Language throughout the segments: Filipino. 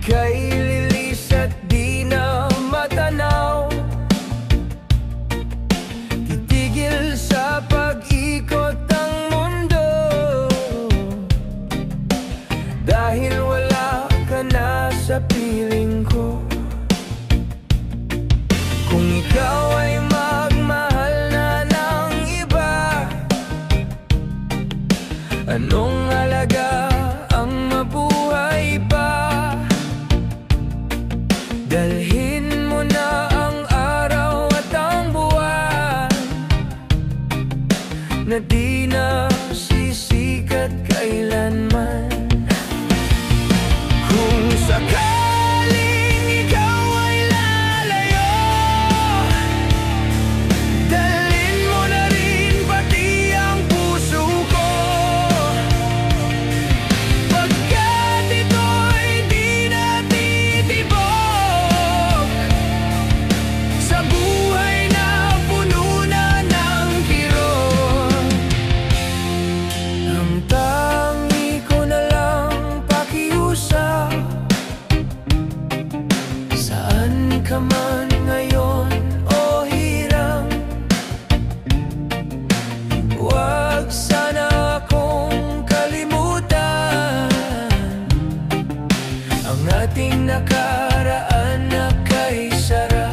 Ika'y lilis at di na matanaw, titigil sa pag-ikot ang mundo, dahil wala ka na sa piling ko. Kung ikaw ay magmahal na ng iba, anong halaga ang mabuhay pa? Dalhin mo na ang araw at ang buwan na di na sisikat kailanman. Kung sakaling ikaw ay lalayo, dalhin mo na rin pati ang puso ko, pagkat ito'y di na titibok sa buhay na puno na ng kirot. Ang tangi ko na lang pakiusap, saan ka man ngayon o hirang, huwag sana akong kalimutan ang ating nakaraan na kay sarap.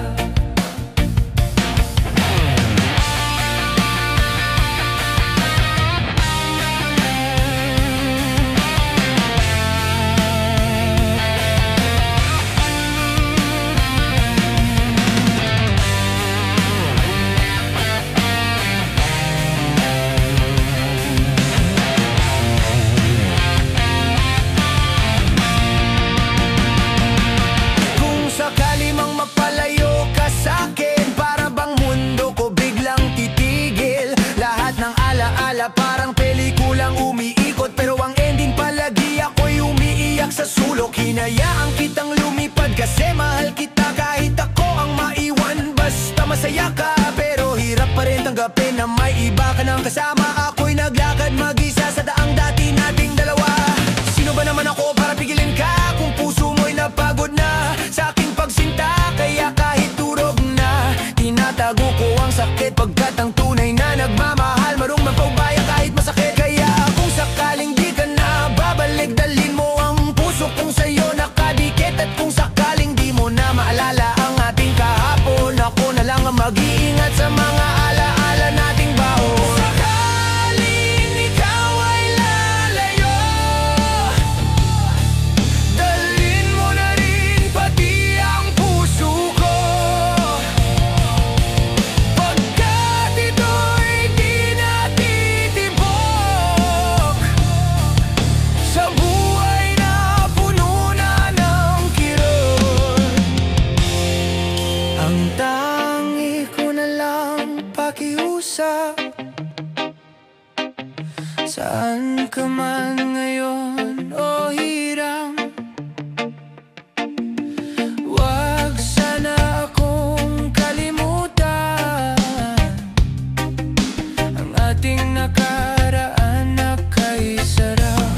Kung sakali mang magpalayo ka sa'kin, para bang mundo ko biglang titigil. Lahat ng alaala parang pelikulang umiikot, pero ang ending palagi ako'y umiiyak sa sulok. Hinayaan kitang lumipad kasi mahal kita, kahit ako ang maiwan basta masaya ka. Pero hirap pa rin tanggapin na may iba ka nang kasama. Ako'y naglakad mag-isa sa daang dati nating dalawa. Sino ba naman ako para pigilin ka kung puso mo'y napagod na sa aking pagsinta? Kaya kahit turog na, tinatago ko ang sakit, pagkat ang tunay na nagmamahal marunong magpaubaya kahit masakit. Kaya kung sakaling di ka na babalik, dalhin mo ang puso kong sa'yo nakadikit. At kung sakaling di mo na maalala ang ating kahapon, ako na lang ang mag-iingat sa mga alaala nating baon. Sakaling ikaw ay lalayo, dalhin mo na rin pati ang puso ko, pagkat ito'y di na titibok sa buhay na puno na ng kirot. Ang tangi ko na lang pakiusap, saan ka man ngayon o hirang, huwag sana akong kalimutan ang ating nakaraan na kay sarap.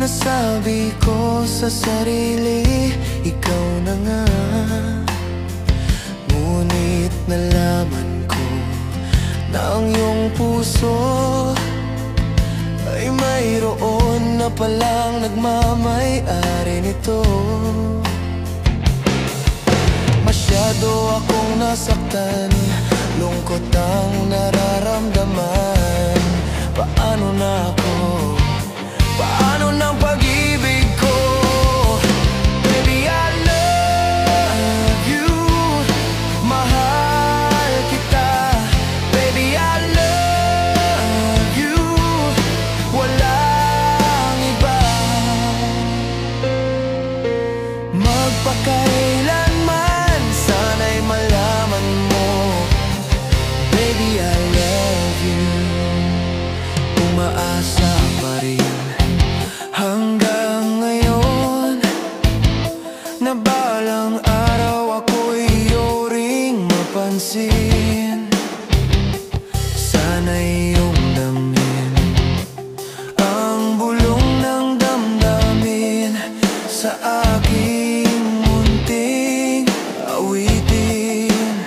Nasabi ko sa sarili, ikaw na nga. Ngunit nalaman ko na ang iyong puso ay mayroon na palang nagmamay-ari nito. Masyado akong nasaktan, lungkot ang nararamdaman. Paano na ako? Paano ng pag-ibig ko? Baby, I love you. Mahal kita. Baby, I love you. Walang iba. Magpakailanman, sana'y malaman mo, baby, I love you. Umaasa pa rin hanggang ngayon na balang araw ako'y iyo ring mapansin. Sana'y iyong damhin ang bulong ng damdamin sa aking munting awitin.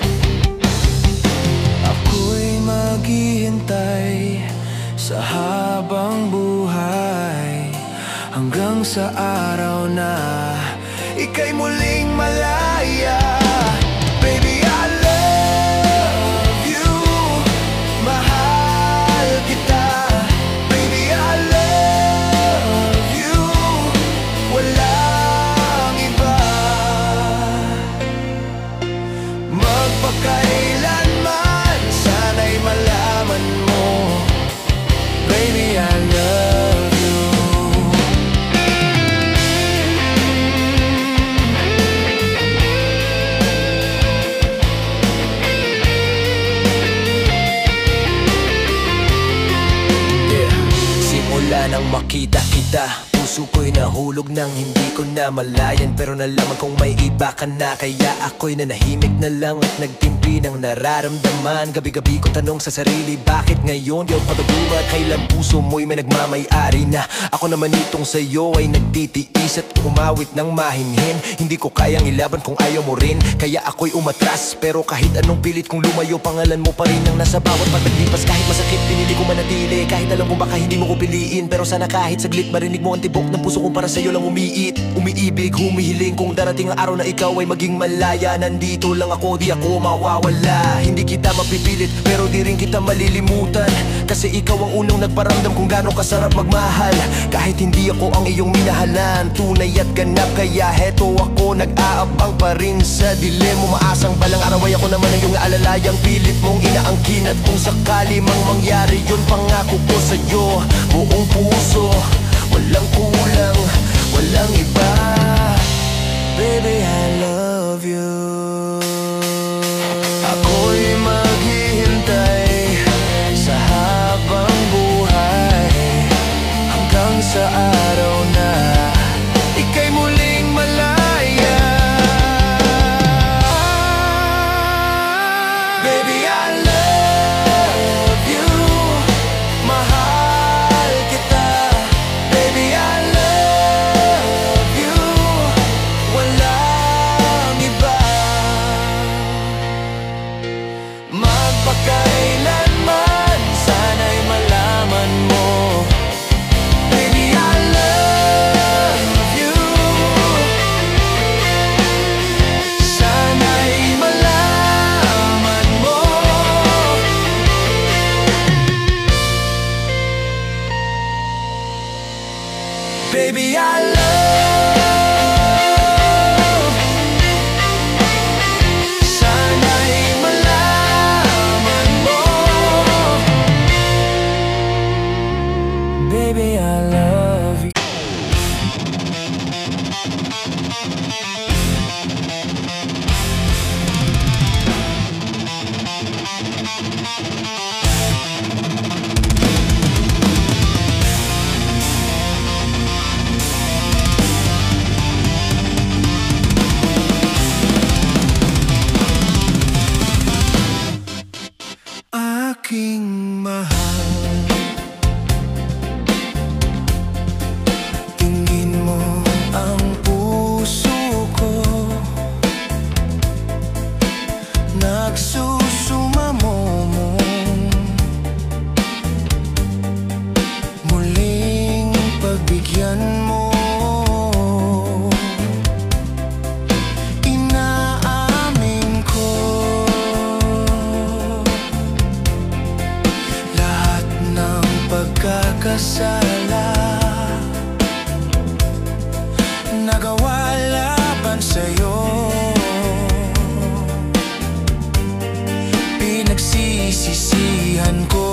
Ako'y maghihintay sa habang buhay hanggang sa araw na ika'y muling malaya. Baby, I love you. Mahal kita. Baby, I love you. Walang iba. Magpakailanman, sana'y malaman mo, baby, I love you. Simula nang makita kita, puso ko'y nahulog nang hindi ko na malayan. Pero nalaman kong may iba ka na, kaya ako'y nanahimik na lang at nagtimpi ng nararamdaman. Gabi-gabi ko tanong sa sarili, bakit ngayon di ako pagduma? Kailan puso mo'y may nagmamay-ari na? Ako naman itong sa'yo ay nagtitiis at umawit ng mahinhin. Hindi ko kayang ilaban kung ayaw mo rin, kaya ako'y umatras. Pero kahit anong pilit kong lumayo, pangalan mo pa rin ang nasa bawat pagdaglipas. Kahit masakit, pinili ko manatili. Kahit alam ko baka hindi mo ko piliin, pero sana kahit saglit marinig mo ang tibok ng puso kong para sa'yo lang umiibig, humihiling kung darating ang araw na ikaw ay maging malaya. Nandito lang ako, di ako mawawala. Hindi kita mapipilit, pero di rin kita malilimutan, kasi ikaw ang unang nagparamdam kung gaano kasarap magmahal. Kahit hindi ako ang iyong minahalan, tunay at ganap, kaya heto ako nag-aabang pa rin sa dilim. Umaasang balang araw ay ako naman ang iyong naalalayang pilit mong inaangkin. At kung sakali mang mangyari yun, pangako ko sa'yo, buong puso, walang kulang, walang iba. Baby, I love you. Ako'y maghihintay sa habang buhay hanggang sa araw na ika'y muling malaya. Baby, I love you. Mahal kita. Baby, I love you. Walang iba. Magpakailanman, sana'y malaman mo, baby, I love you. Sana'y malaman mo, baby, I love. Sana'y malaman mo, baby, I love you. sa'yo. Pinagsisisihan ko.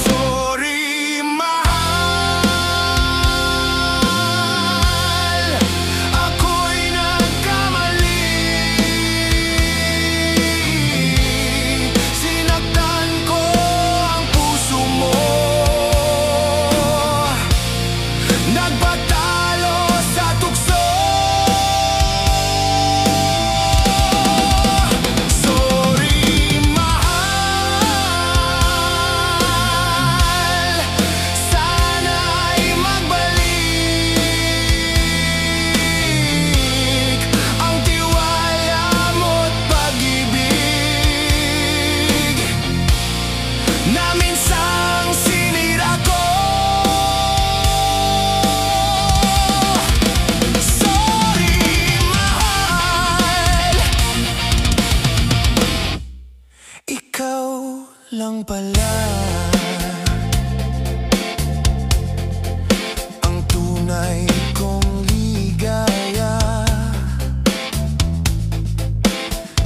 Sorry, mahal, ako'y nagkamali. Sinaktan ko ang puso mo. Nagpatalo sa tukso. Sorry, mahal, sana'y magbalik ang tiwala mo't pag-ibig na minsang sinira ko. Sorry, mahal, ikaw lang pala ang tunay kong ligaya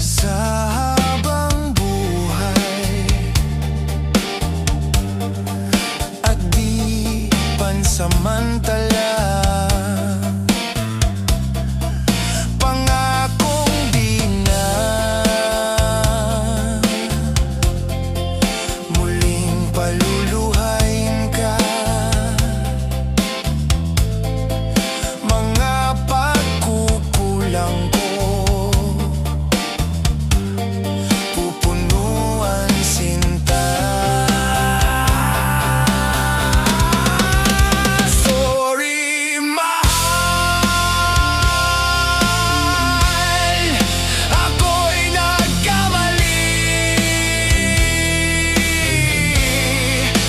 sa habang buhay, at di pansamantala. Pangakong di na muling paluluhain ka. Mga pagkukulang ko pupunuan sinta. Sorry, mahal, ako'y nagkamali.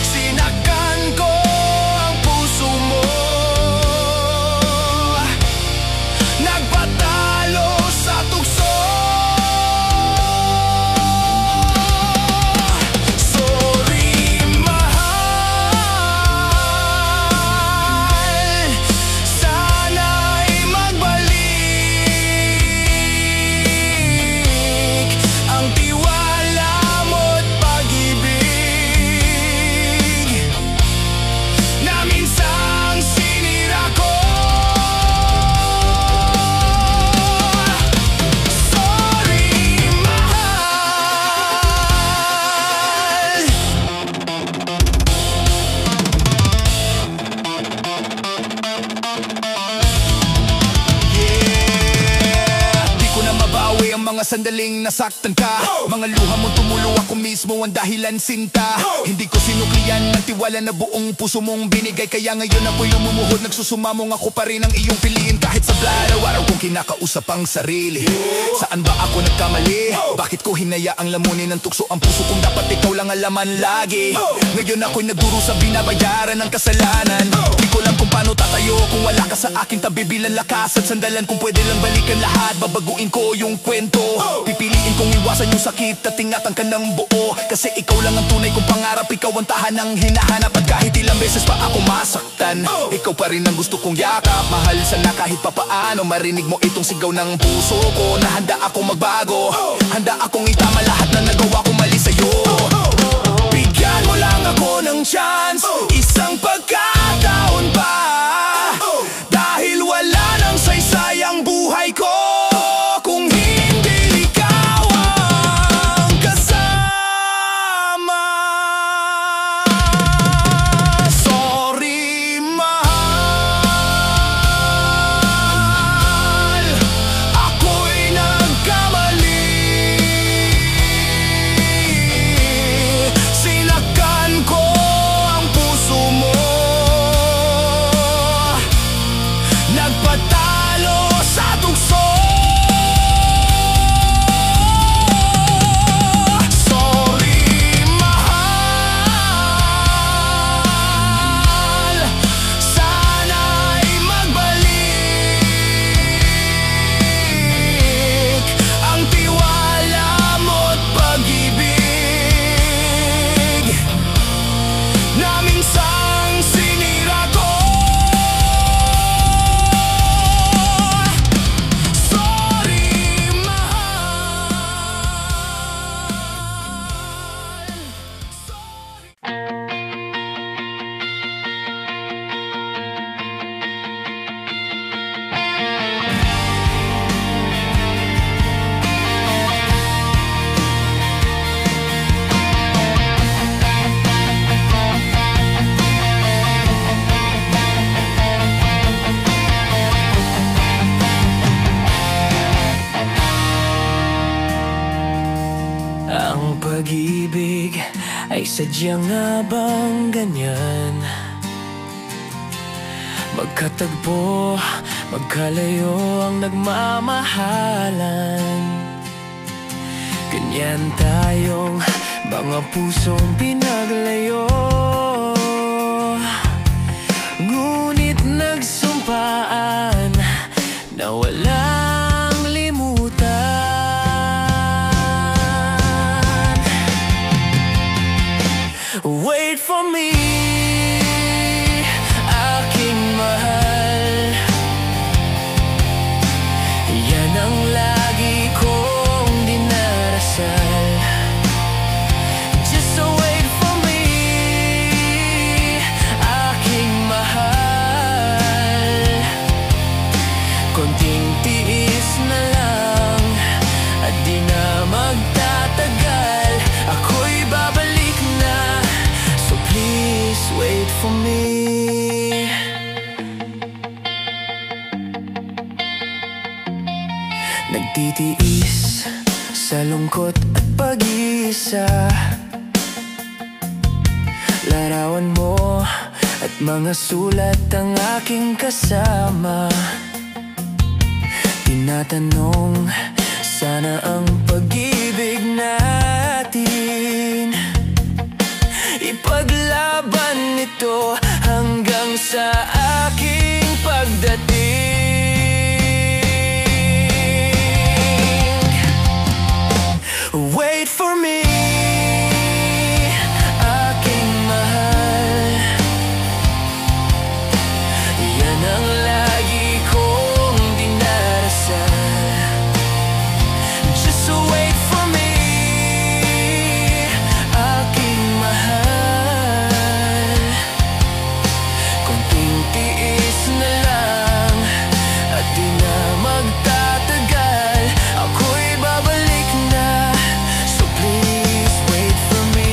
Sinaktan ko ang puso mo. Nagpatalo sa tukso. Sorry, mahal, sana'y magbalik ang tiwala mo't pag-ibig na minsang sinira ko. Sorry, mahal. Di ko na mabawi ang mga sandaling nasaktan ka. Mga luha mo tumulo, ako mismo ang dahilan, sinta. Hindi ko sinuklian ng tiwala na buong puso mong binigay. Kaya ngayon ako'y lumumuhod, nagsusumamong ako pa rin ang iyong piliin. Kahit sa araw-araw kong kinakausap ang sarili. Saan ba ako nagkamali? Bakit ko hinayaang lamunin ng tukso ang puso kung dapat ikaw lang ang laman lagi? Ngayon ako'y nagdurusa, binabayaran ng kasalanan. Di ko lang kung paano tatayo kung wala ka sa aking tabi. Bilang lakas at sandalan, kung pwede lang balikan lahat, babaguin ko yung kwento. Pipiliin kong iwasan yung sakit at ingatan ka ng buo. Kasi ikaw lang ang tunay kong pangarap, ikaw ang tahanang hinahanap. At kahit ilang beses pa ako masaktan, ikaw pa rin ang gusto kong yakap. Mahal, sana kahit papaano marinig mo itong sigaw ng puso ko, na handa akong magbago, handa akong itama lahat na nagawa kong mali sa'yo. Bigyan mo lang ako ng chance, isang pagkataon pa. Dahil wala nang saysay ang buhay ko kung hindi ikaw ang kasama. Sorry, mahal, ako'y nagkamali. Sinaktan ko ang puso mo. Sadya nga bang ganyan? Magkatagpo, magkalayo ang nagmamahalan. Ganyan tayong mga pusong pinaglayo, ngunit nagsumpaan na walang limutan. Wait for me, aking mahal. Yan ang lagi kong dinarasal. Just wait for me, aking mahal. Konting tiis na lang at di na magtatagal. Ako'y babalik na, so please wait for me. Nagtitiis sa lungkot at pag-iisa, larawan mo at mga sulat ang aking kasama. Tinatanong, sana ang pag-ibig natin ipaglaban nito hanggang sa aking pagdating. Wait for me, aking mahal. Yan ang lagi kong dinarasal. Just wait for me, aking mahal. Konting tiis na lang at di na magtatagal. Ako'y babalik na, so please wait for me.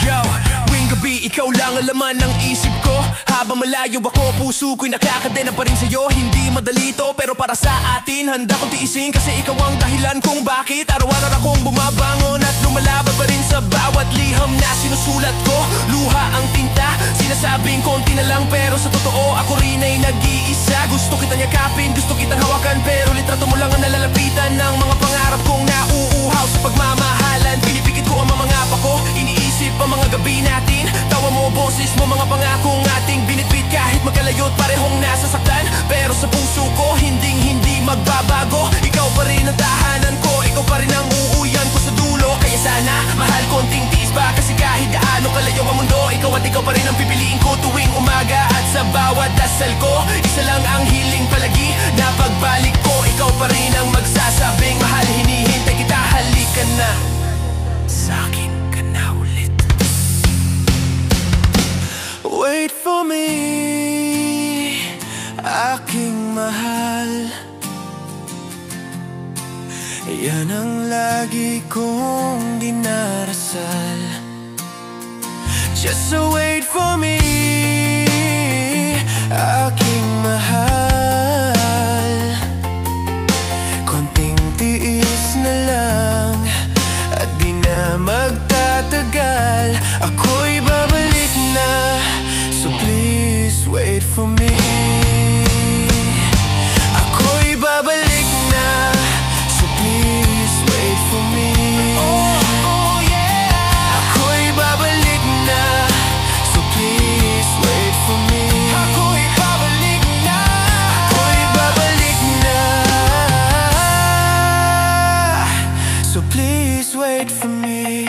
Yo, tuwing gabi ikaw lang ang laman ng isip ko. Habang malayo ako, puso ko'y nakakadena pa rin sa'yo. Hindi madali to, pero para sa atin handa kong tiisin, kasi ikaw ang dahilan kung bakit araw-araw akong bumabangon at lumalaban pa rin sa bawat liham na sinusulat ko. Luha ang tinta, sinasabing konti na lang, pero sa totoo ako rin ay nag-iisa. Gusto kitang yakapin, gusto kitang hawakan, pero litrato mo lang ang nalalapitan ng mga pangarap kong nauuhaw sa pagmamahalan. Pinipikit ko ang mga pa ko, iniisip ang mga gabi natin. Tawa mo, boses mo, mga pangakong ating binitbit kahit magkalayo't parehong nasasaktan. Pero sa puso ko, hindi magbabago. Ikaw pa rin ang tahanan ko, ikaw pa rin ang uuyan ko sa dulo. Kaya sana, mahal, konting tiis ba? Kasi kahit gaano kalayo ang mundo, ikaw at ikaw pa rin ang pipiliin ko tuwing umaga. At sa bawat dasal ko, isa lang ang hiling palagi na pagbalik ko, ikaw pa rin ang magsasabing mahal, hinihintay kita, halika na, sa'kin ka na ulit. Wait for me, aking mahal. Yan ang lagi kong dinarasal. Just wait for me, aking mahal. Konting tiis na lang at di na magtatagal. Ako'y babalik na, so please wait for me. Ako'y babalik na, so please wait for me. Oh yeah. Ako'y babalik na, so please wait for me. Ako'y babalik na, ako'y babalik na, so please wait for me.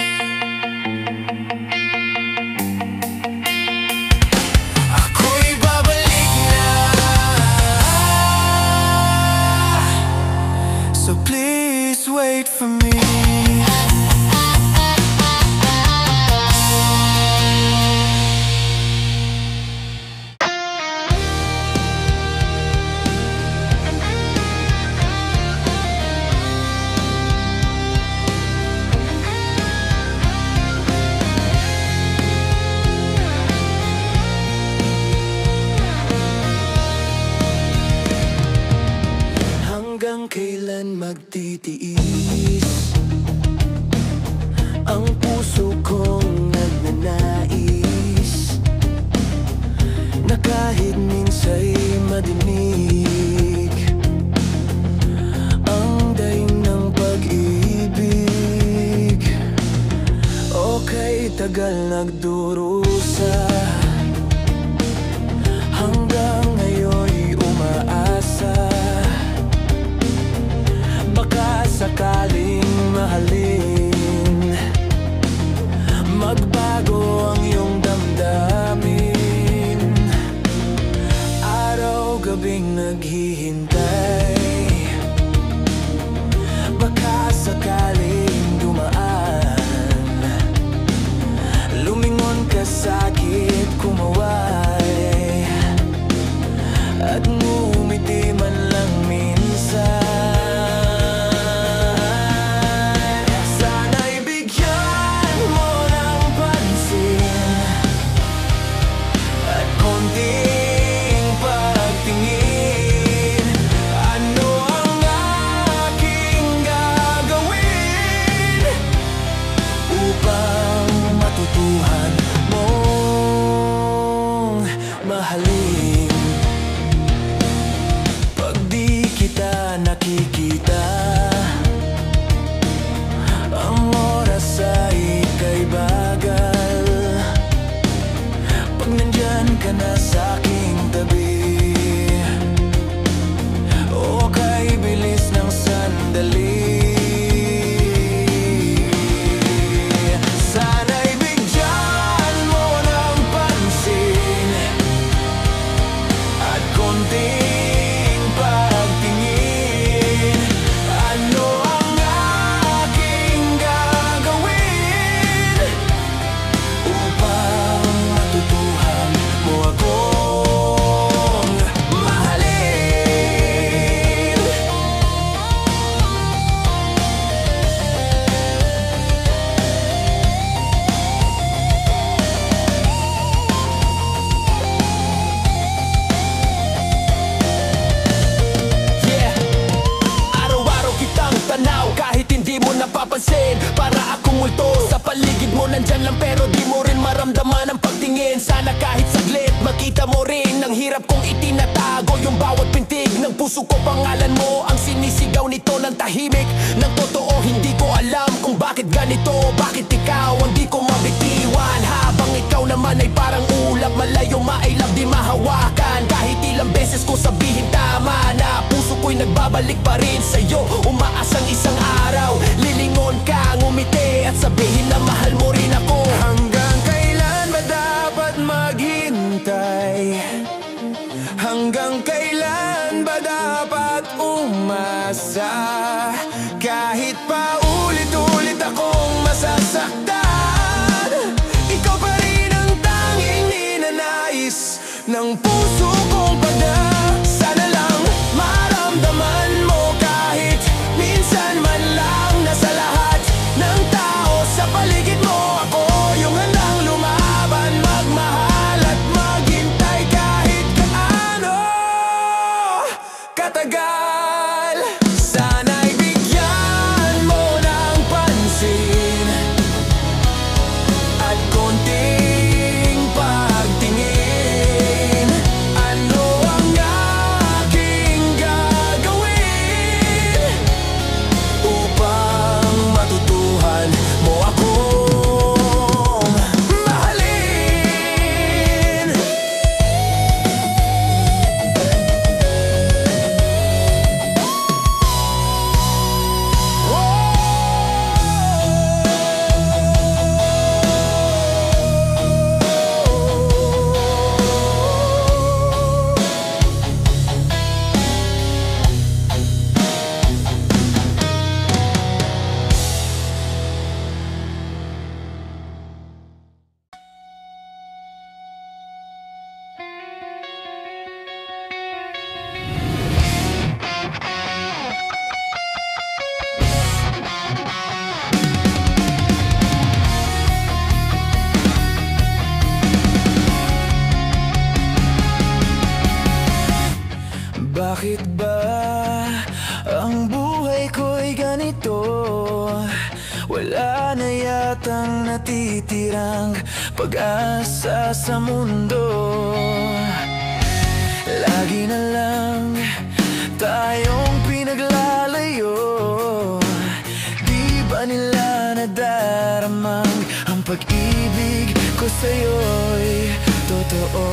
Wait for me. Hanggang kailan magtitiis nagdurusa, hanggang ngayon'y umaasa. Baka sakaling mahalin, magbago ang iyong damdamin. Araw-gabing naghihintay, baka sakaling dumaan, lumingon ka sa'kit kumaway, at ngumiti man lang minsan. Sana'y bigyan mo ng pansin at konting pagtingin. Ano ang aking gagawin upang matutuhan mong mahalin? Pag di kita nakikita, ang oras ay ika'y bagal. Pag nandyan ka na sa'king tabi, o kay bilis ng sandali. Sana'y bigyan mo ng pansin at konting pagtingin. Ano ang aking gagawin upang matutuhan mo akong mahalin? Yeah, araw-araw kitang tanaw kahit hindi mo napapansin. Para akong multo sa paligid mo, nandyan lang pero di mo rin maramdaman ang pagtingin. Sana kahit saglit makita mo rin ang hirap kong itinatago. Yung bawat pintig ng puso ko, pangalan mo ang sinisigaw nito ng tahimik. Ng totoo hindi ko alam kung bakit ganito, bakit ikaw ang di ko mabitiwan. Habang ikaw naman ay parang ulap, malayo mailap di mahawakan. Kahit ilang beses ko sabihin tama na, puso ko'y nagbabalik pa rin sa'yo. Umaasang isang araw lilingon ka, ngumiti at sabihin na mahal mo rin ako. Hanggang kailan ba dapat maghintay? Hanggang kailan ba dapat umasa? Kahit pa ulit-ulit akong masasaktan, ikaw pa rin ang tanging ninanais ng puso kong pada. Sana lang maramdaman mo kahit minsan man lang na sa lahat ng tao sa paligid mo, ako yung handang lumaban, magmahal at maghintay kahit gaano katagal. Sana'y bigyan mo ng pansin at konting pagtingin. Ano ang aking gagawin upang matutuhan mo akong mahalin? Bakit ba ang buhay ko'y ganito? Wala na yatang natitirang pag-asa sa mundo. Lagi na lang tayong pinaglalayo. Di ba nila nadaramang ang pag-ibig sa'yo'y totoo.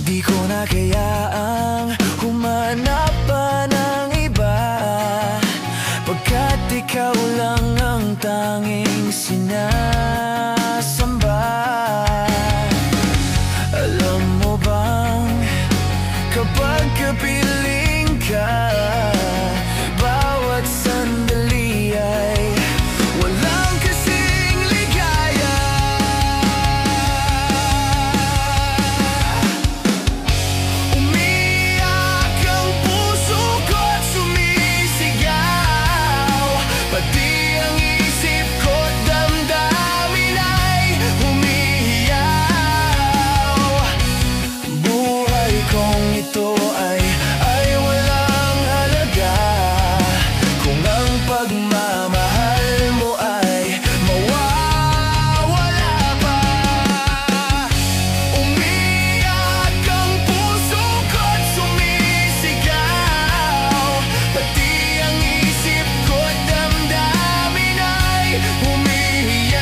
Di ko na kayaang humanap pa ng iba, pagkat ikaw lang ang tanging sinasamba. Alam mo bang kapag kapiling ka, bawat sandali ay walang kasing ligaya. Umiyak ang puso ko't sumisigaw, pati ang isip ko't damdamin ay humihiyaw. Buhay kong ito ay walang halaga kung ang pagmamahal mo ay mawawala pa. Umiyak ang puso ko't sumisigaw, pati ang isip ko't damdamin ay humihiyaw.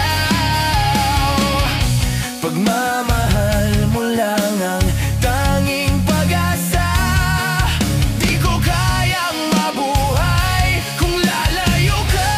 Pagmamahal mo lang ang tanging pag-asa, di ko kayang mabuhay kung lalayo ka.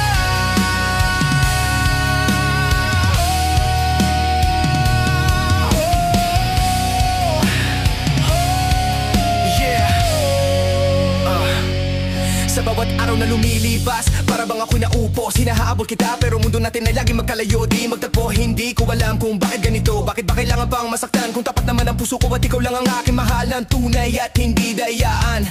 Sa bawat araw na lumilipas, para bang ako'y naupo. Hinahabol kita pero mundo natin ay laging magkalayo, di magtagpo. Hindi ko alam kung bakit ganito, bakit ba kailangan pang masaktan, kung tapat naman ang puso ko at ikaw lang ang aking mahal ng tunay at hindi dayaan.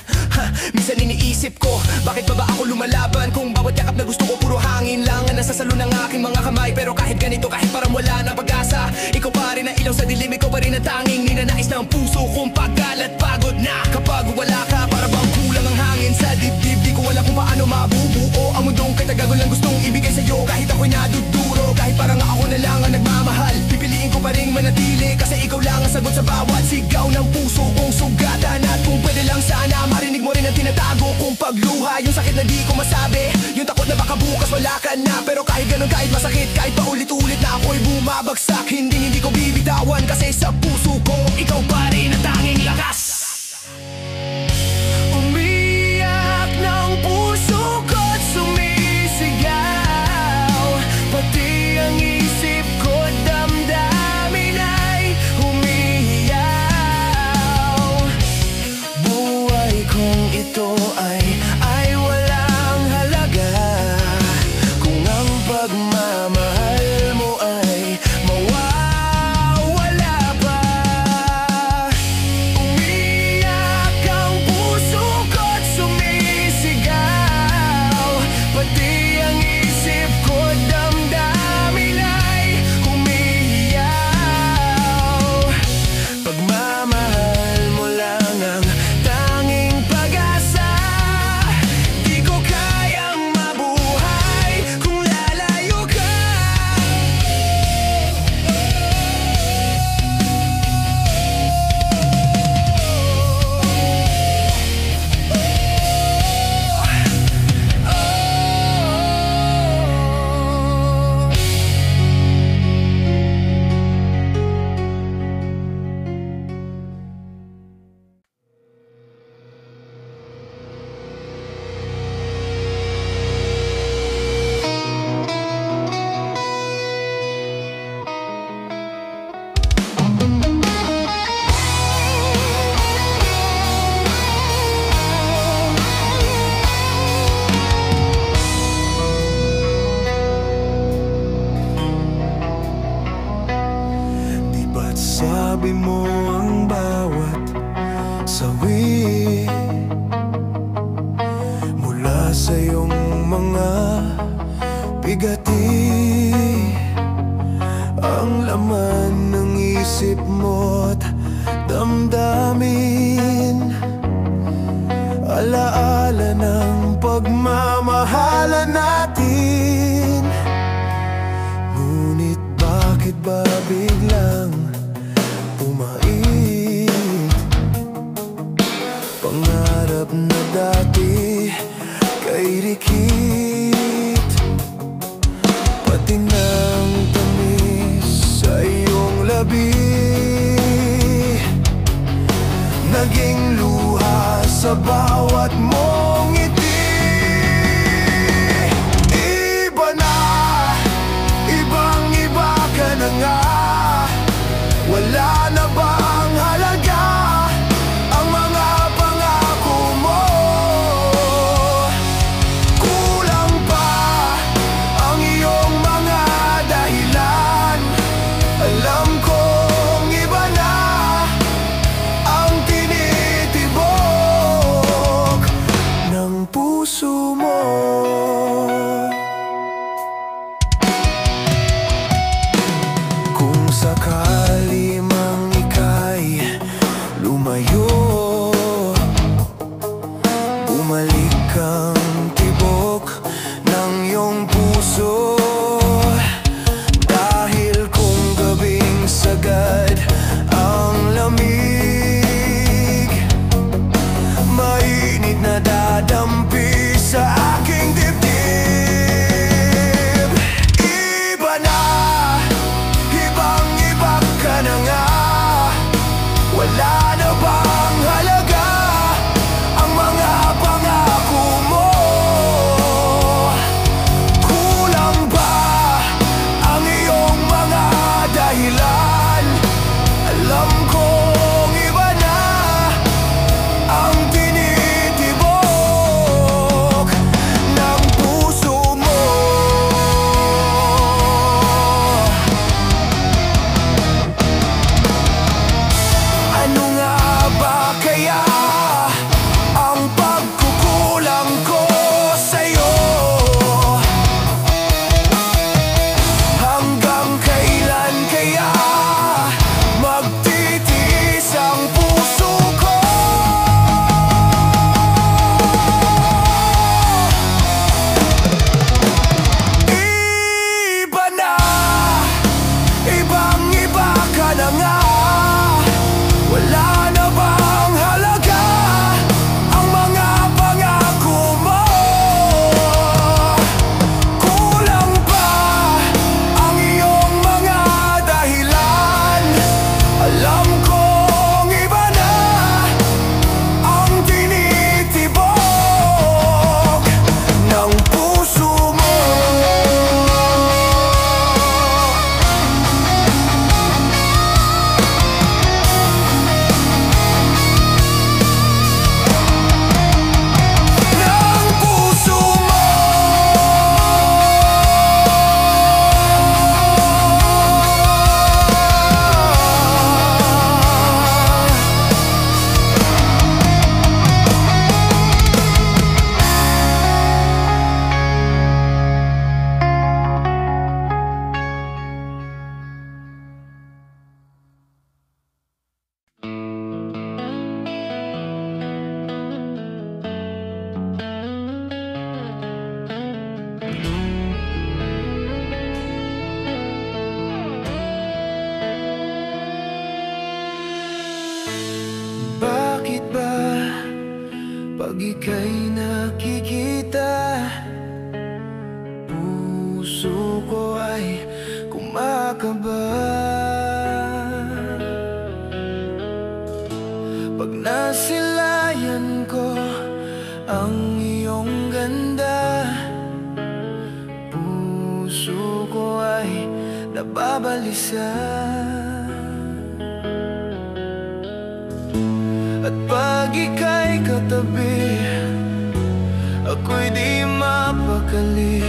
Minsan iniisip ko, bakit ba ako lumalaban, kung bawat yakap na gusto ko puro hangin lang ang nasasalo ng aking mga kamay. Pero kahit ganito, kahit parang wala ng pag-asa, ikaw pa rin ang ilaw sa dilim, ikaw pa rin ang tanging ninanais ng puso kong pagkalat. Pagod na kapag wala ka, para bang kulang ang hangin sa dibdib. Di ko alam kung paano mabubuo ang mundong katagago lang gustong ibigay sa'yo. Kahit ako'y naduduro, kahit parang ako na lang ang nagmamahal, pipiliin ko pa rin manatili, kasi ikaw lang ang sagot sa bawat sigaw ng puso kong sugatan. At kung pwede lang sana, marinig mo rin ang tinatago kong pagluha, yung sakit na di ko masabi, yung takot na baka bukas wala ka na. Pero kahit ganun, kahit masakit, kahit paulit-ulit na ako'y bumabagsak, hindi ko bibitawan, kasi sa puso ko ikaw pa rin ang tanging lakas. Umiyak ng puso ko't sumisigaw, pati ang isip ko't damdamin ay humihiyaw. Buhay kong ito ay walang halaga kung ang pagmamahal mo ay mawawala pa. Umiyak ang puso ko't sumisigaw, pati ang isip ko't damdamin ay humihiyaw. Pagmamahal mo lang ang tanging pag-asa, di ko kayang mabuhay kung lalayo ka. Di ba't sabi mo ang bawat sawi mula sa iyong mga bigati, ang laman ng isip mo't damdamin, alaala ng pagmamahalan natin. Ngunit bakit ba biglang umait pangarap na dati Ika'y rikit, pati ng tamis sa iyong labi, naging luha sa bawat mong ngiti. Iba na, ibang-iba ka na nga. Wala na bang halaga ang mga pangako mo? Kulang pa ang iyong mga dahilan. Alam kong iba na ang tinitibok ng puso mo. Kung sakali mang ika'y lumayo, bumalik kang tibok ng iyong puso. Dahil kung gabing sagad ang lamig, mainit na dadampi sa aking dibdib. Iba na, ibang-iba ka na nga. Wala na bang halaga ang mga pangako mo? Kulang ba ang iyong mga dahilan? Alam kong iba na ang tinitibok ng puso mo. Ano nga ba kaya ang pagkukulang ko sa'yo? Hanggang kailan kaya magtitiis ang puso ko? Iba na, ibang-iba ka na nga. Wala na bang halaga ang mga pangako mo? Kulang pa ang iyong mga dahilan. Alam kong iba na ang tinitibok ng puso mo. Ng puso mo. Bakit ba pag ika'y nakikita, puso ko ay kumakaba? Pag nasilayan ko ang iyong ganda, puso ko ay nababalisa. At pag ika'y katabi, ako'y di mapakali.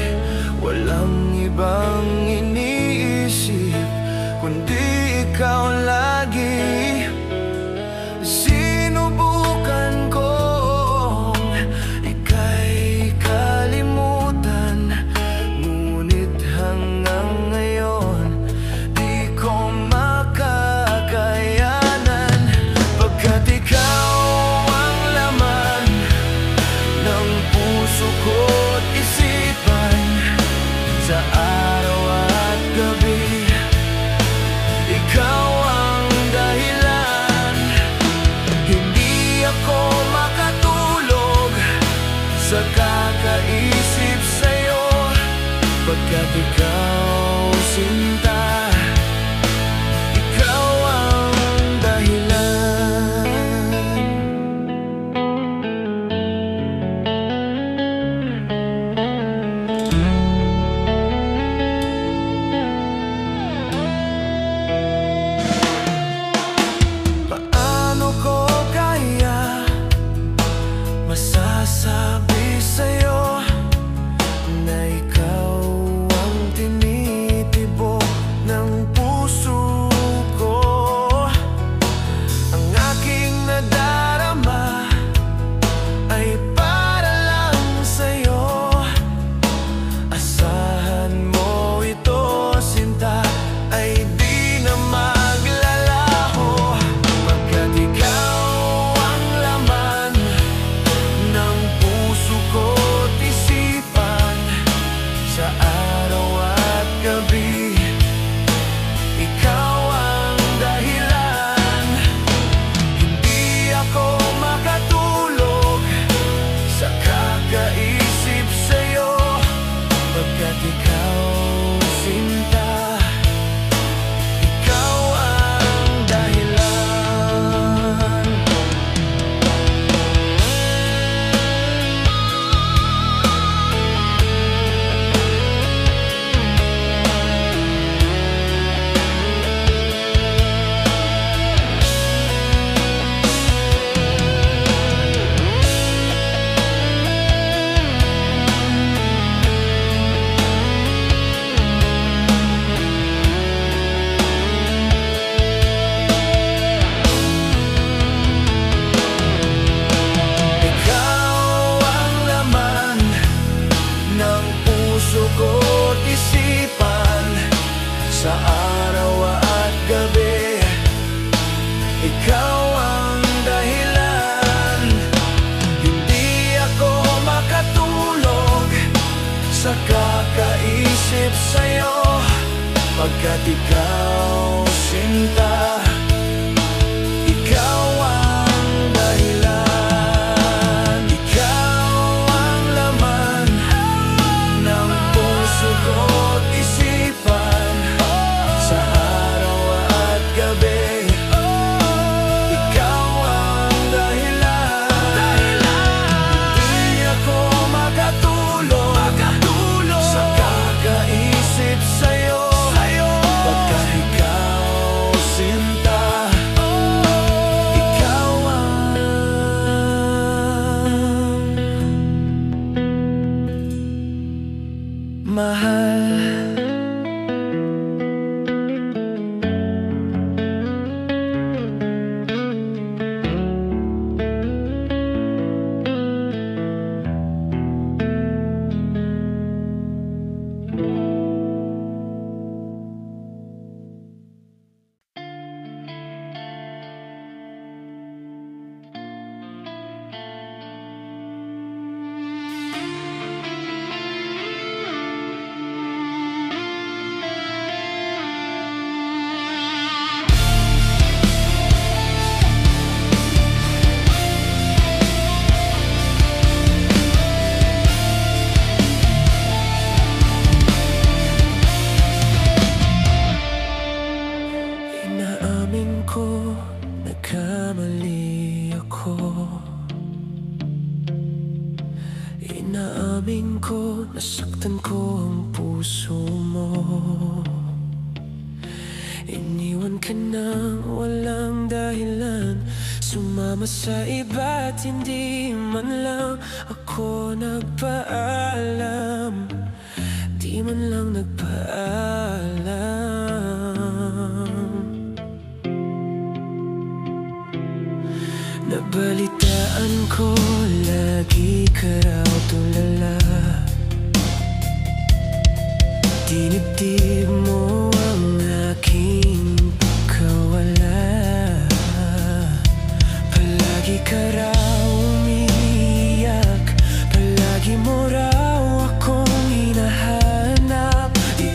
Walang ibang iniisip kundi ikaw lagi. Sinubukan kong ika'y kalimutan, ngunit hanggang ngayon di ko makakayanan. Pagkat ikaw ang laman ng puso ko't isipan, sa araw at gabi ikaw ang Pagkat ikaw, sinta, ikaw ang dahilan. Paano ko kaya masasabi sa'yo na ikaw ang tinitibok ng puso ko? Ang aking nadarama ay para lang sa'yo. Asahan mo ito, sinta, ay di na maglalaho. Pagkat ikaw ang laman ng puso ko't isipan, sa araw at gabi, ikaw ang dahilan. Hindi ako makatulog sa kakaisip sa'yo. Pagkat ikaw, sinta, ikaw ang dahilan. Ikaw ang laman ng puso ko't isipan, sa araw at gabi, ikaw ang dahilan. Hindi ako makatulog sa kakaisip sa'yo. Pagkat ikaw, sinta, ikaw ang dahilan. Ikaw ang laman ng puso ko't isipan, sa araw at gabi, ikaw ang dahilan. Hindi ako makatulog sa kakaisip sa'yo. Pagkat ikaw, sinta, ikaw ang mahal. Inaamin ko, nagkamali ako. Inaamin ko, nasaktan ko ang puso mo. Iniwan ka nang walang dahilan, sumama sa iba't hindi man lang ako nagpaalam. Di man lang nagpaalam. Nabalitaan ko, lagi ka raw tulala. Dinibdib mo ang aking pagkawala. Palagi ka raw umiiyak, palagi mo raw akong hinahanap. Di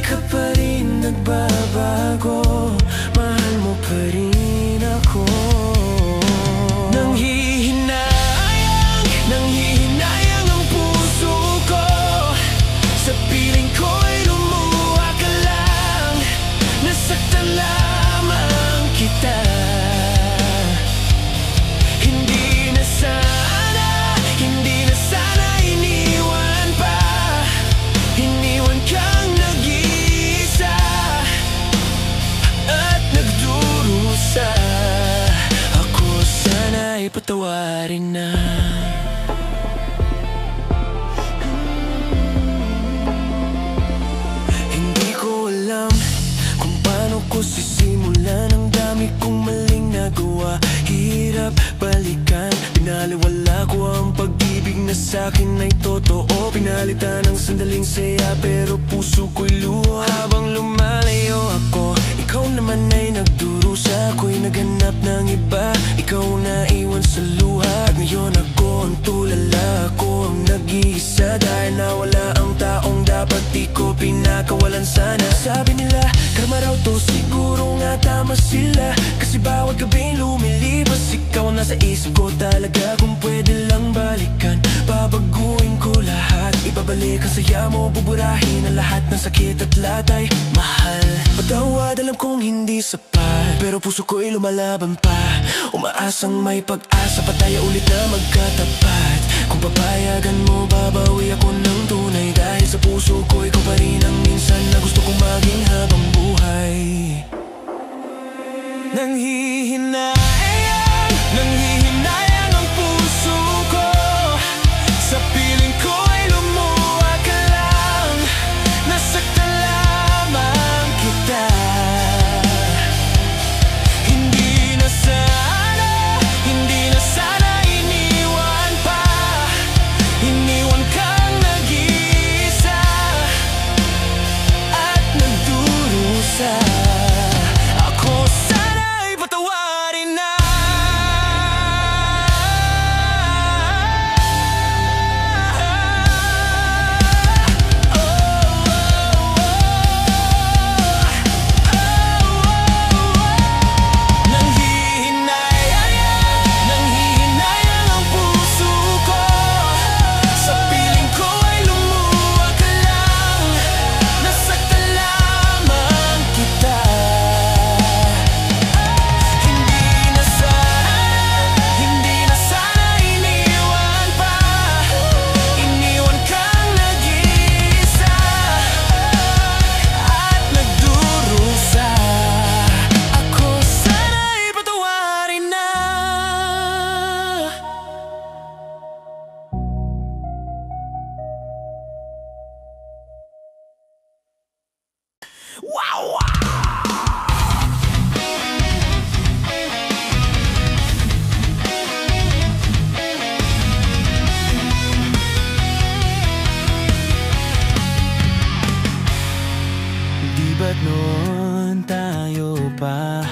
sa'kin ay totoo. Pinalitan ng sandaling saya pero puso ko'y luha. Habang lumalayo ako, ikaw naman ay nagdurusa. Ako'y naghanap ng iba, ikaw na iwan sa luha. At ngayon ako ang tulala, ako ang nag-iisa. Dahil nawala ang taong dapat di ko pinakawalan sana. Sabi nila, karma raw to, siguro nga tama sila. Kasi bawat gabing lumilipas, ikaw nasa isip ko talaga. Kung pwede lang balikan, babaguhin ko lahat. Ibabalik ang saya mo, buburahin ang lahat ng sakit at latay. Mahal, patawad, alam kong hindi sapat, pero puso ko'y lumalaban pa. Umaasang may pag-asa pa tayo ulit na magkatapat. Kung papayagan mo, babawi ako ng tunay. Dahil sa puso ko, ikaw pa rin ang minsan na gusto kong maging habang buhay. Nanghihinayang ang puso ko. Sa piling ko ay lumuha ka lang. Nasaktan lamang kita. Hindi na sana iniwan pa. Iniwan kang nag-iisa at nagdurusa. Ako sana'y patawarin na. Nanghihinayang ang puso ko. Sa piling ko ay lumuha ka lang. Nasaktan lamang kita. Hindi na sana iniwan pa. Iniwan kang nag-iisa at nagdurusa. Ako sana'y patawarin na. Wow! Di ba't noon tayo pa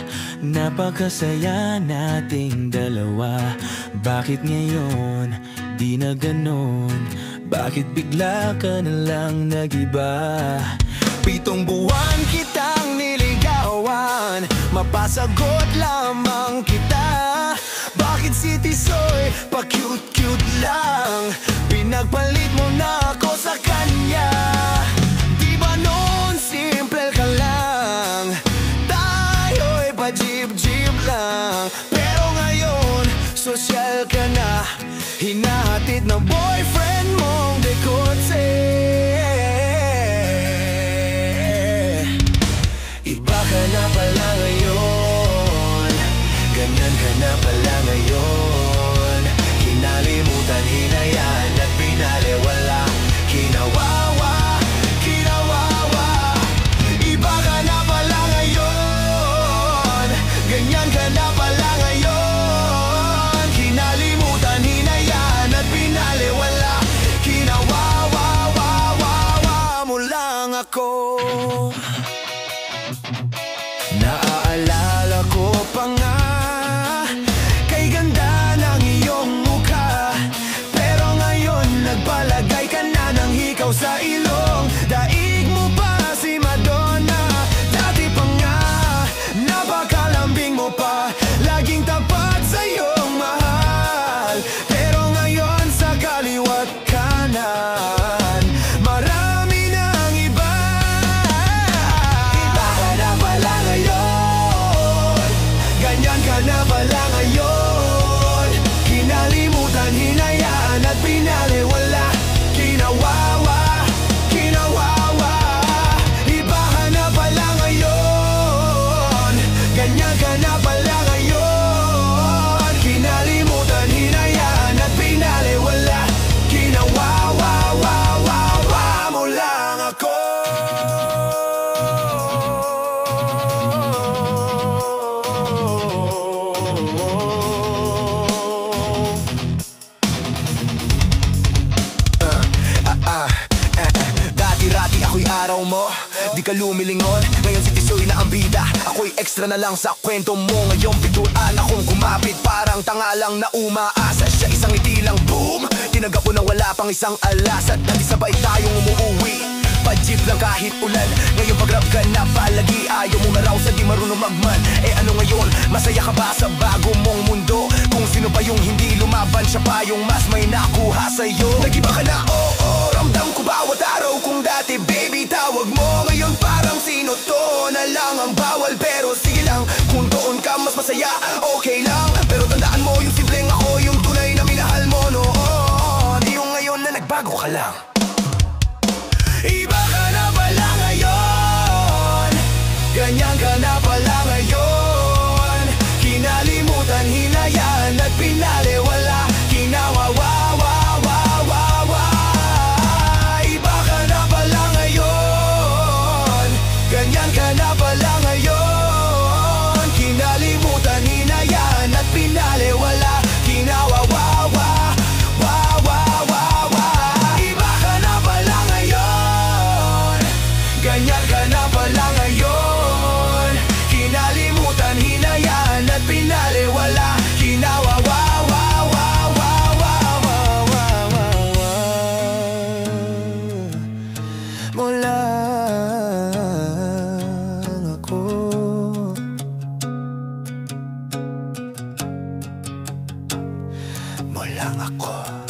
napakasaya nating dalawa? Bakit ngayon di na ganon? Bakit bigla ka na lang nag-iba? 7 buwan kitang niligawan, mapasagot lamang kita. Bakit si Tisoy pa-cute-cute lang? Pinagpalit mo na ako sa kanya. Di ba noon simple ka lang? Tayo'y pa-jeep-jeep lang. Pero ngayon, sosyal ka na. Hinahatid ng boyfriend mong dekotse. Iba ka na pala ngayon, ganyan ka na pala ngayon. Kinalimutan, hinayaan at pinaliwala. Kinawawa, kinawawa. Iba ka na pala ngayon, ganyan ka na pala ngayon. Kinalimutan, hinayaan at pinaliwala. Kinawawa, wawa mo lang ako. Naaalala ko pa nga, kay ganda ng iyong mukha. Pero ngayon nagpalagay ka na ng hikaw sa ilong. Daig mo pa si Madonna. Dati pa nga, napakalambing mo pa. Laging tapat sa iyong mahal. Pero ngayon sa kaliwat kanan, marami nang iba. Iba ka na pala ngayon, ganyan ka na pala ngayon. Kinalimutan, hinayaan at pinaliwala. Kinawawa, Ayaw mo, di ka lumilingon. Ngayon si Tisoy na ang bida, ako'y extra na lang sa kwento mo. Ngayon pituan akong kumapit, parang tanga lang na umaasa. Siya isang ngiti lang, boom, tinagap ko na wala pang isang alas. At dati sabay tayong umuuwi, pa-jeep lang kahit ulan. Ngayon pag-rap ka na palagi, ayaw mo na raw sa di marunong magman. Eh ano ngayon, masaya ka ba sa bago mong mundo? Kung sino pa yung hindi lumaban, siya pa yung mas may nakuha sa'yo. Nag-iba ka na, oo, ramdam ko bawat araw. Kung dati baby tawag mo, ngayon parang sino to na lang ang bawal. Pero sige lang, kung doon ka mas masaya, okay lang. Pero tandaan mo yung simpleng ako, yung tunay na minahal mo noon. Di yung ngayon na nagbago ka lang. Iba ka na pala ngayon, ganyan ka na pala ngayon. Kinalimutan, hinayaan at pinaliwala, kinawawawawawawa. Iba ka na pala ngayon, ganyan ka na pala ngayon. Kinalimutan, hinayaan at pinaliwala, kinawawawawawawa. Ganyan ka na pala ngayon, kinalimutan, hinayaan at pinaliwala, kinawawawawawawawawawa mo lang ako. Mo lang ako.